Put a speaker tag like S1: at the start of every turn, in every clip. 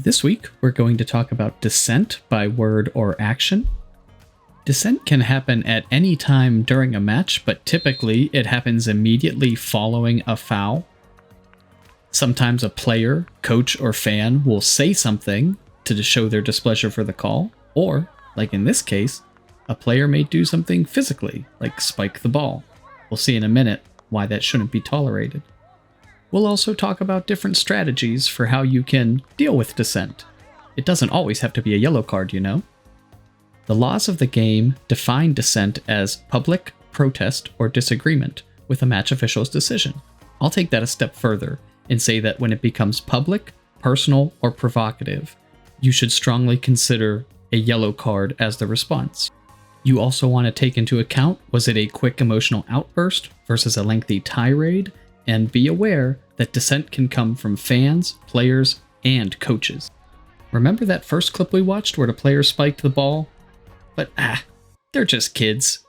S1: This week, we're going to talk about dissent by word or action. Dissent can happen at any time during a match, but typically it happens immediately following a foul. Sometimes a player, coach, or fan will say something to show their displeasure for the call, or, like in this case, a player may do something physically, like spike the ball. We'll see in a minute why that shouldn't be tolerated. We'll also talk about different strategies for how you can deal with dissent. It doesn't always have to be a yellow card, you know. The laws of the game define dissent as public protest or disagreement with a match official's decision. I'll take that a step further and say that when it becomes public, personal, or provocative, you should strongly consider a yellow card as the response. You also want to take into account, was it a quick emotional outburst versus a lengthy tirade? And be aware that dissent can come from fans, players, and coaches. Remember that first clip we watched where the player spiked the ball? But they're just kids.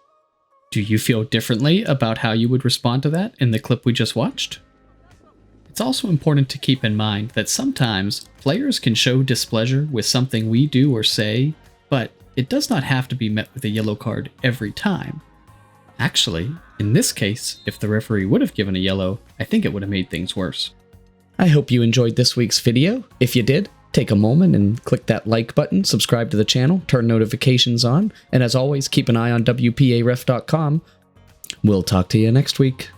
S1: Do you feel differently about how you would respond to that in the clip we just watched? It's also important to keep in mind that sometimes players can show displeasure with something we do or say, but it does not have to be met with a yellow card every time. Actually, in this case, if the referee would have given a yellow, I think it would have made things worse. I hope you enjoyed this week's video. If you did, take a moment and click that like button, subscribe to the channel, turn notifications on, and as always, keep an eye on WPAref.com. We'll talk to you next week.